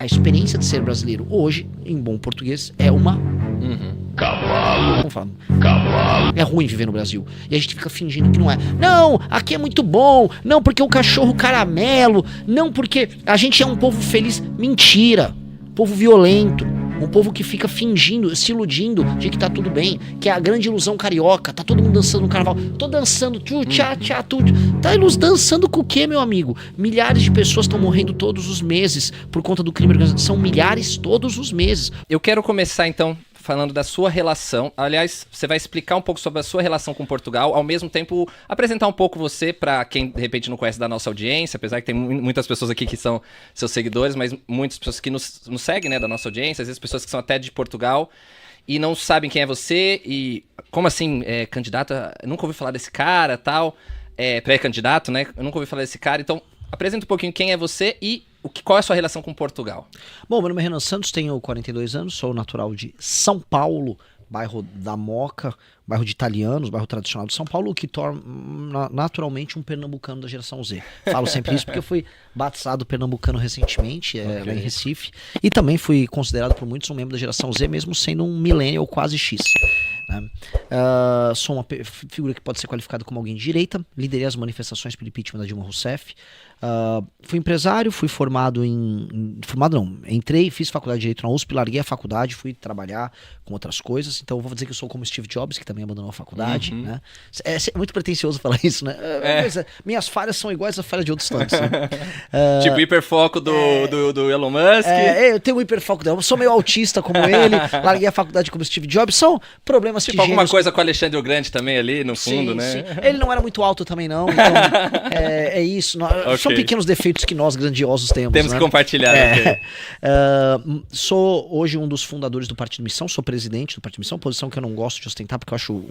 A experiência de ser brasileiro hoje, em bom português, é uma... Cavalo. Vamos falar. Cavalo. É ruim viver no Brasil. E a gente fica fingindo que não é. Não, aqui é muito bom. Não, porque o cachorro caramelo. Não, porque a gente é um povo feliz. Mentira. Povo violento. Um povo que fica fingindo, se iludindo de que tá tudo bem. Que é a grande ilusão carioca. Tá todo mundo dançando no carnaval. Tô dançando. Tchá, tchá, tudo. Tá dançando com o quê, meu amigo? Milhares de pessoas estão morrendo todos os meses por conta do crime organizado. São milhares todos os meses. Eu quero começar, então, falando da sua relação. Aliás, você vai explicar um pouco sobre a sua relação com Portugal, ao mesmo tempo apresentar um pouco você para quem de repente não conhece da nossa audiência, apesar que tem muitas pessoas aqui que são seus seguidores, mas muitas pessoas que nos seguem, né, da nossa audiência, às vezes pessoas que são até de Portugal e não sabem quem é você e como assim, candidato, eu nunca ouvi falar desse cara, tal, pré-candidato, né, eu nunca ouvi falar desse cara, então apresenta um pouquinho quem é você e qual é a sua relação com Portugal? Bom, meu nome é Renan Santos, tenho 42 anos, sou natural de São Paulo, bairro da Moca, bairro de italianos, bairro tradicional de São Paulo, o que torna naturalmente um pernambucano da geração Z. Falo sempre isso porque eu fui batizado pernambucano recentemente, lá em Recife, e também fui considerado por muitos um membro da geração Z, mesmo sendo um millennial quase X. Sou uma figura que pode ser qualificada como alguém de direita, liderei as manifestações pelo impeachment da Dilma Rousseff, fui empresário, fui formado entrei, fiz faculdade de Direito na USP, larguei a faculdade, fui trabalhar com outras coisas, então eu vou dizer que eu sou como Steve Jobs, que também abandonou a faculdade, né? É muito pretencioso falar isso, né? Minhas falhas são iguais às falhas de outros tantos, né? Tipo hiperfoco do Elon Musk. Eu tenho um hiperfoco dela, eu sou meio autista como ele, larguei a faculdade como Steve Jobs, são problemas tipo alguma coisa com o Alexandre o Grande também ali, no fundo, sim, né? Sim. Ele não era muito alto também não, então é isso. São pequenos defeitos que nós grandiosos temos. Temos que compartilhar. Sou hoje um dos fundadores do Partido Missão, sou presidente do Partido Missão, posição que eu não gosto de ostentar, porque eu acho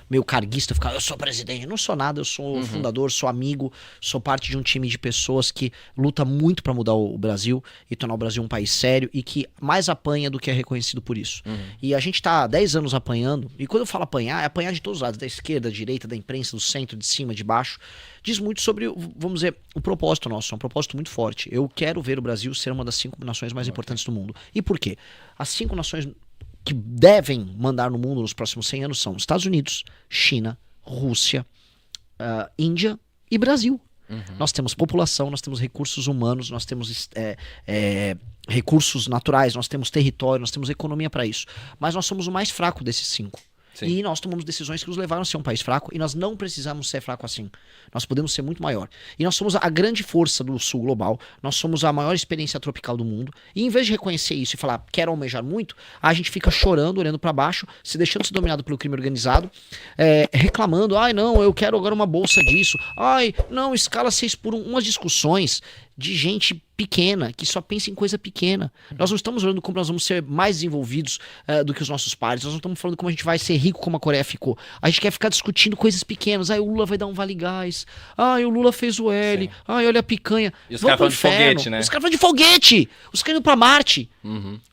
meio carguista ficar, eu sou presidente. Eu não sou nada, eu sou fundador, sou amigo, sou parte de um time de pessoas que luta muito para mudar o Brasil e tornar o Brasil um país sério e que mais apanha do que é reconhecido por isso. E a gente tá há 10 anos apanhando, e quando eu falo apanhar, é apanhar de todos os lados, da esquerda, da direita, da imprensa, do centro, de cima, de baixo. Diz muito sobre, vamos dizer, o propósito nosso, é um propósito muito forte. Eu quero ver o Brasil ser uma das 5 nações mais importantes do mundo. E por quê? As 5 nações que devem mandar no mundo nos próximos 100 anos são Estados Unidos, China, Rússia, Índia e Brasil. Nós temos população, nós temos recursos humanos, nós temos recursos naturais, nós temos território, nós temos economia para isso. Mas nós somos o mais fraco desses 5. Sim. E nós tomamos decisões que nos levaram a ser um país fraco e nós não precisamos ser fraco assim. Nós podemos ser muito maior. E nós somos a grande força do sul global, nós somos a maior experiência tropical do mundo. E em vez de reconhecer isso e falar, quero almejar muito, a gente fica chorando, olhando para baixo, se deixando ser dominado pelo crime organizado, reclamando, ai não, eu quero agora uma bolsa disso, ai não, escala 6x1, umas discussões de gente pequena, que só pensa em coisa pequena. Nós não estamos falando como nós vamos ser mais desenvolvidos do que os nossos pares, nós não estamos falando como a gente vai ser rico como a Coreia ficou. A gente quer ficar discutindo coisas pequenas, o Lula vai dar um Vale Gás, o Lula fez o L, Sim. olha a picanha. E os caras falam de foguete, né? Os caras falam de foguete! Os caras indo pra Marte.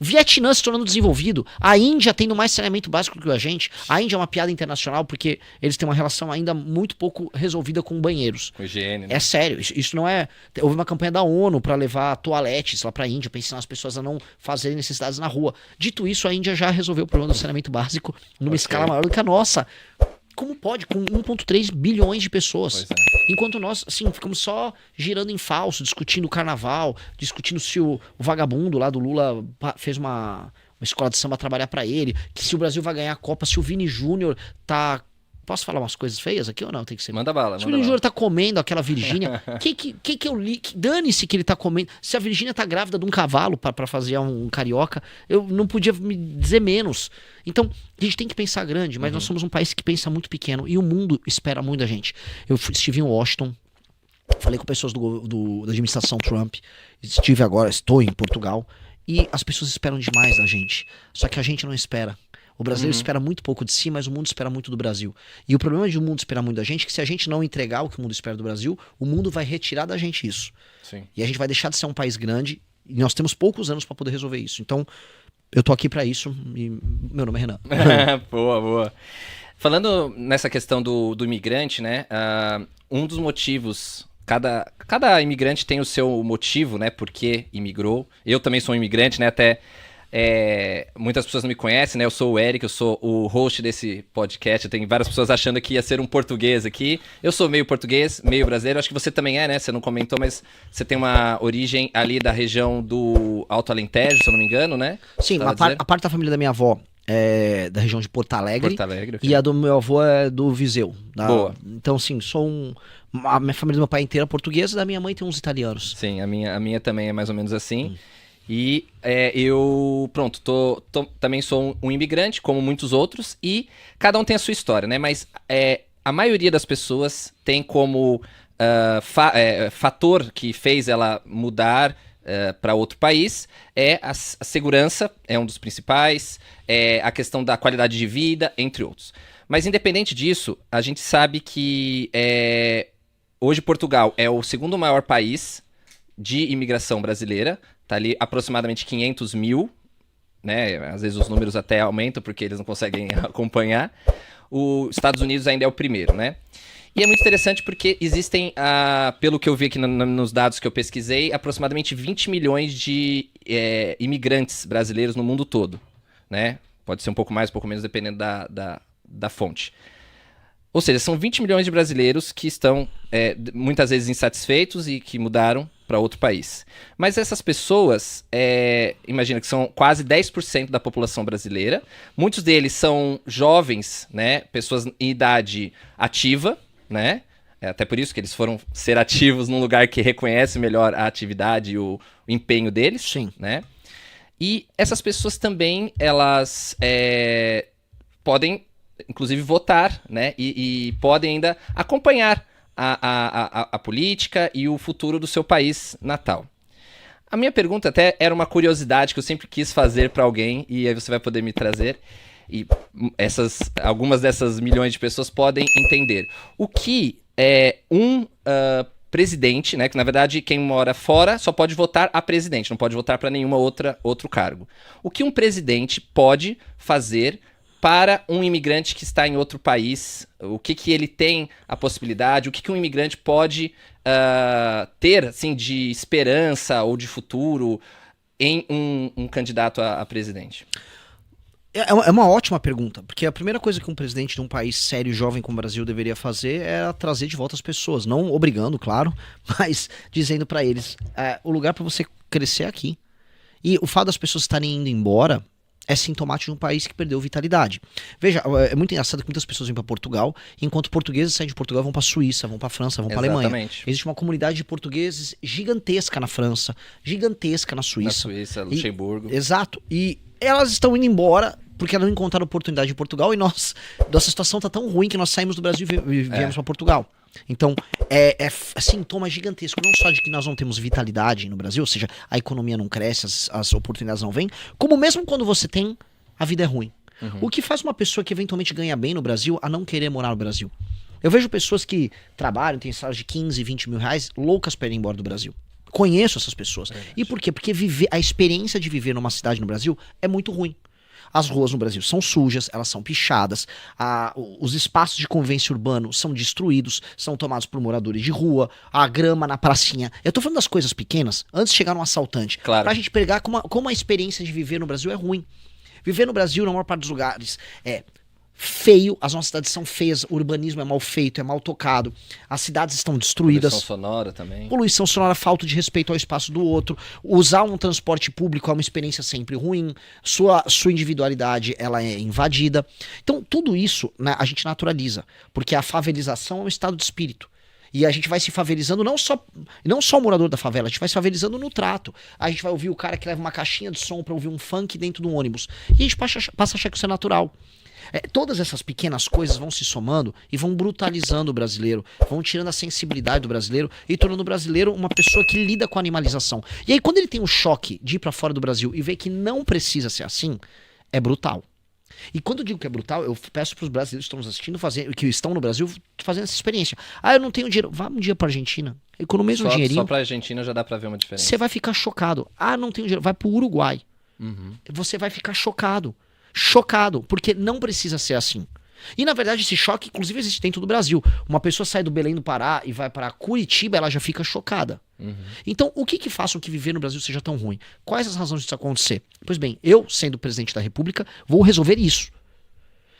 Vietnã se tornando desenvolvido, a Índia tendo mais saneamento básico que a gente. A Índia é uma piada internacional porque eles têm uma relação ainda muito pouco resolvida com banheiros. Com higiene, né? É sério, isso não é... Houve uma campanha da ONU para levar toaletes lá pra Índia, pra ensinar as pessoas a não fazerem necessidades na rua. Dito isso, a Índia já resolveu o problema do saneamento básico numa escala maior do que a nossa. Como pode? Com 1,3 bilhões de pessoas. Enquanto nós, assim, ficamos só girando em falso, discutindo o carnaval, discutindo se o vagabundo lá do Lula fez uma escola de samba trabalhar pra ele, que se o Brasil vai ganhar a Copa, se o Vini Júnior tá... Posso falar umas coisas feias aqui ou não? Tem que ser. Manda bala. Se o Vini Júnior tá comendo aquela Virgínia, que eu li? Dane-se que ele tá comendo. Se a Virgínia tá grávida de um cavalo pra fazer um carioca, eu não podia me dizer menos. Então, a gente tem que pensar grande, mas nós somos um país que pensa muito pequeno e o mundo espera muito da gente. Eu estive em Washington, falei com pessoas da administração Trump, estou em Portugal e as pessoas esperam demais da gente. Só que a gente não espera. O brasileiro espera muito pouco de si, mas o mundo espera muito do Brasil. E o problema de o mundo esperar muito da gente é que se a gente não entregar o que o mundo espera do Brasil, o mundo vai retirar da gente isso. Sim. E a gente vai deixar de ser um país grande e nós temos poucos anos para poder resolver isso. Então, eu tô aqui para isso e meu nome é Renan. Boa. Falando nessa questão do imigrante, né? Um dos motivos cada imigrante tem o seu motivo, né? Por que imigrou. Eu também sou um imigrante, né? Até muitas pessoas não me conhecem, né? Eu sou o Eric, eu sou o host desse podcast. Tem várias pessoas achando que ia ser um português aqui. Eu sou meio português, meio brasileiro. Acho que você também é, né? Você não comentou, mas você tem uma origem ali da região do Alto Alentejo, se eu não me engano, né? Sim, a parte da família da minha avó é da região de Porto Alegre. Okay. E a do meu avô é do Viseu. Boa. Então, sim, a minha família do meu pai inteira é portuguesa, da minha mãe tem uns italianos. Sim, a minha também é mais ou menos assim. E eu, pronto, também sou um imigrante, como muitos outros, e cada um tem a sua história, né? Mas a maioria das pessoas tem como fator que fez ela mudar para outro país a segurança, é um dos principais, a questão da qualidade de vida, entre outros. Mas independente disso, a gente sabe que hoje Portugal é o segundo maior país de imigração brasileira, tá ali aproximadamente 500 mil, né? Às vezes os números até aumentam porque eles não conseguem acompanhar. Os Estados Unidos ainda é o primeiro, né? E é muito interessante porque existem, pelo que eu vi aqui nos dados que eu pesquisei, aproximadamente 20 milhões de imigrantes brasileiros no mundo todo, né? Pode ser um pouco mais, um pouco menos, dependendo da fonte. Ou seja, são 20 milhões de brasileiros que estão muitas vezes insatisfeitos e que mudaram para outro país. Mas essas pessoas, imagina que são quase 10% da população brasileira. Muitos deles são jovens, né? Pessoas em idade ativa, né? Até por isso que eles foram ser ativos num lugar que reconhece melhor a atividade e o empenho deles. Sim. Né? E essas pessoas também, elas podem, inclusive, votar, né? E podem ainda acompanhar a política e o futuro do seu país natal. A minha pergunta até era uma curiosidade que eu sempre quis fazer para alguém, e aí você vai poder me trazer, e algumas dessas milhões de pessoas podem entender. O que um presidente, né, que na verdade quem mora fora só pode votar a presidente, não pode votar para nenhuma outro cargo. O que um presidente pode fazer para um imigrante que está em outro país? O que ele tem a possibilidade? O que um imigrante pode ter assim, de esperança ou de futuro em um candidato a presidente? É uma ótima pergunta, porque a primeira coisa que um presidente de um país sério e jovem como o Brasil deveria fazer é trazer de volta as pessoas, não obrigando, claro, mas dizendo para eles, o lugar para você crescer é aqui. E o fato das pessoas estarem indo embora é sintomático de um país que perdeu vitalidade. Veja, é muito engraçado que muitas pessoas vêm para Portugal, enquanto portugueses saem de Portugal vão para Suíça, vão para França, vão para Alemanha. Existe uma comunidade de portugueses gigantesca na França, gigantesca na Suíça. Na Suíça, Luxemburgo. Exato. E elas estão indo embora porque elas não encontraram oportunidade em Portugal e nossa situação tá tão ruim que nós saímos do Brasil e viemos para Portugal. Então, é sintoma gigantesco, não só de que nós não temos vitalidade no Brasil, ou seja, a economia não cresce, as oportunidades não vêm, como mesmo quando você tem, a vida é ruim. Uhum. O que faz uma pessoa que eventualmente ganha bem no Brasil a não querer morar no Brasil? Eu vejo pessoas que trabalham, têm salários de 15, 20 mil reais, loucas para ir embora do Brasil. Conheço essas pessoas. E por quê? Porque a experiência de viver numa cidade no Brasil é muito ruim. As ruas no Brasil são sujas, elas são pichadas, os espaços de convivência urbano são destruídos, são tomados por moradores de rua, a grama na pracinha. Eu tô falando das coisas pequenas, antes de chegar num assaltante. Claro. Pra gente pegar como a experiência de viver no Brasil é ruim. Viver no Brasil, na maior parte dos lugares, é feio, as nossas cidades são feias, o urbanismo é mal feito, é mal tocado, as cidades estão destruídas. Poluição sonora também. Poluição sonora, falta de respeito ao espaço do outro, usar um transporte público é uma experiência sempre ruim, sua individualidade ela é invadida. Então tudo isso, né, a gente naturaliza, porque a favelização é um estado de espírito. E a gente vai se favelizando, não só o morador da favela, a gente vai se favelizando no trato. A gente vai ouvir o cara que leva uma caixinha de som pra ouvir um funk dentro de um ônibus. E a gente passa a achar que isso é natural. Todas essas pequenas coisas vão se somando e vão brutalizando o brasileiro, vão tirando a sensibilidade do brasileiro e tornando o brasileiro uma pessoa que lida com a animalização. E aí quando ele tem um choque de ir pra fora do Brasil e ver que não precisa ser assim, é brutal. E quando eu digo que é brutal, eu peço pros brasileiros que estão nos assistindo, que estão no Brasil, fazendo essa experiência. Eu não tenho dinheiro. Vá um dia pra Argentina, economiza um dinheirinho. Só pra Argentina já dá pra ver uma diferença. Você vai ficar chocado. Não tenho dinheiro. Vai pro Uruguai. Uhum. Você vai ficar chocado. Chocado, porque não precisa ser assim. E na verdade esse choque, inclusive, existe dentro do Brasil. Uma pessoa sai do Belém do Pará e vai para Curitiba, ela já fica chocada. Então, o que faz com que viver no Brasil seja tão ruim? Quais as razões disso acontecer? Pois bem, eu, sendo presidente da República, vou resolver isso.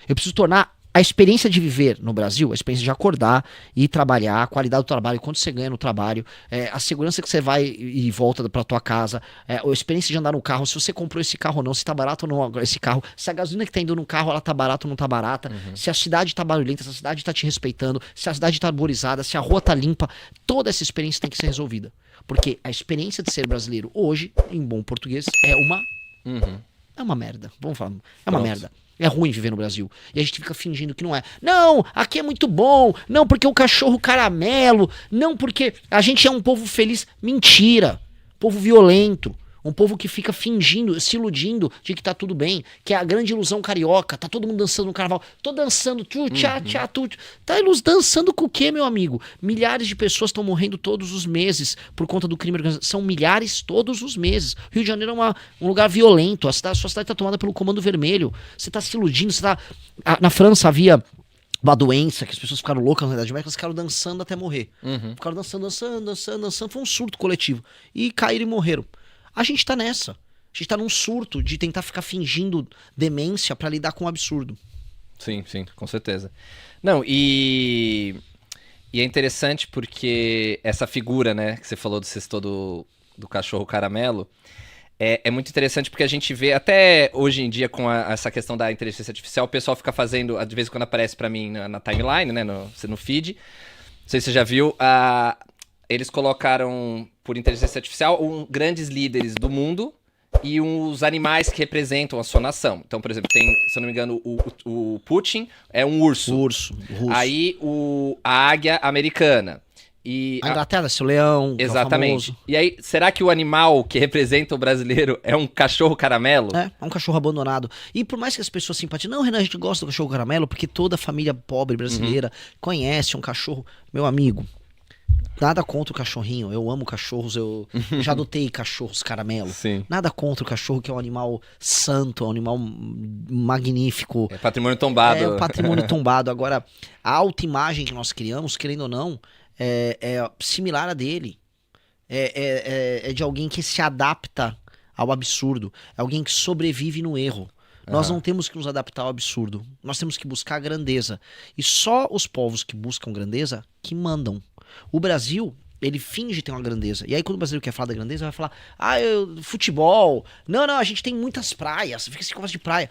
Eu preciso tornar a experiência de viver no Brasil, a experiência de acordar e trabalhar, a qualidade do trabalho, quanto você ganha no trabalho, a segurança que você vai e volta pra tua casa, a experiência de andar no carro, se você comprou esse carro ou não, se tá barato ou não esse carro, se a gasolina que tá indo no carro, ela tá barata ou não tá barata, se a cidade tá barulhenta, se a cidade tá te respeitando, se a cidade tá arborizada, se a rua tá limpa, toda essa experiência tem que ser resolvida. Porque a experiência de ser brasileiro hoje, em bom português, é uma merda. Vamos falar, é uma merda. É ruim viver no Brasil. E a gente fica fingindo que não é. Não, aqui é muito bom. Não, porque o cachorro caramelo. Não, porque a gente é um povo feliz. Mentira. Povo violento. Um povo que fica fingindo, se iludindo de que tá tudo bem. Que é a grande ilusão carioca. Tá todo mundo dançando no carnaval. Tô dançando. Tá dançando com o quê, meu amigo? Milhares de pessoas estão morrendo todos os meses por conta do crime organizado. São milhares todos os meses. Rio de Janeiro é um lugar violento. A sua cidade tá tomada pelo Comando Vermelho. Você tá se iludindo. Na França havia uma doença que as pessoas ficaram loucas na Idade Média, elas ficaram dançando até morrer. Ficaram dançando. Foi um surto coletivo. E caíram e morreram. A gente tá nessa. A gente tá num surto de tentar ficar fingindo demência pra lidar com o absurdo. Sim, com certeza. Não, e é interessante porque essa figura, né, que você falou do sexto do cachorro caramelo, é muito interessante porque a gente vê, até hoje em dia, com essa questão da inteligência artificial, o pessoal fica fazendo, de vez em quando aparece pra mim na timeline, né, no feed, não sei se você já viu, eles colocaram, por inteligência artificial, grandes líderes do mundo e os animais que representam a sua nação. Então, por exemplo, tem, se eu não me engano, o Putin é um urso. O urso. Aí a águia americana. E a Inglaterra, seu leão. Exatamente. E aí, será que o animal que representa o brasileiro é um cachorro caramelo? É um cachorro abandonado. E por mais que as pessoas simpatizem, não, Renan, a gente gosta do cachorro caramelo porque toda família pobre brasileira conhece um cachorro. Meu amigo, nada contra o cachorrinho, eu amo cachorros, eu já adotei cachorros caramelo. Sim. Nada contra o cachorro, que é um animal santo, é um animal magnífico. É patrimônio tombado. É um patrimônio tombado. Agora, a autoimagem que nós criamos, querendo ou não, é similar a dele. É de alguém que se adapta ao absurdo. É alguém que sobrevive no erro. Nós não temos que nos adaptar ao absurdo. Nós temos que buscar a grandeza. E só os povos que buscam grandeza que mandam. O Brasil, ele finge ter uma grandeza. E aí quando o brasileiro quer falar da grandeza, vai falar, futebol. Não, a gente tem muitas praias. Fica esse conversa de praia.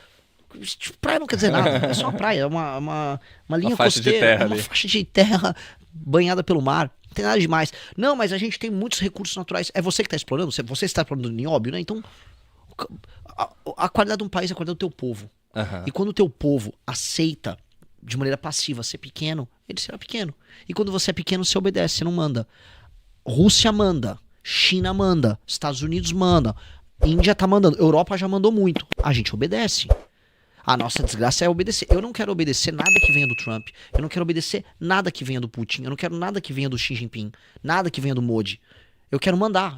Praia não quer dizer nada. É só uma praia. É uma linha costeira. Uma faixa de terra banhada pelo mar. Não tem nada demais. Não, mas a gente tem muitos recursos naturais. É você que está explorando? Você está explorando nióbio, né? Então, a qualidade de um país é a qualidade do teu povo. E quando o teu povo aceita de maneira passiva ser pequeno, ele será pequeno. E quando você é pequeno, você obedece, você não manda. Rússia manda, China manda, Estados Unidos manda, Índia tá mandando, Europa já mandou muito. A gente obedece. A nossa desgraça é obedecer. Eu não quero obedecer nada que venha do Trump. Eu não quero obedecer nada que venha do Putin. Eu não quero nada que venha do Xi Jinping. Nada que venha do Modi. Eu quero mandar.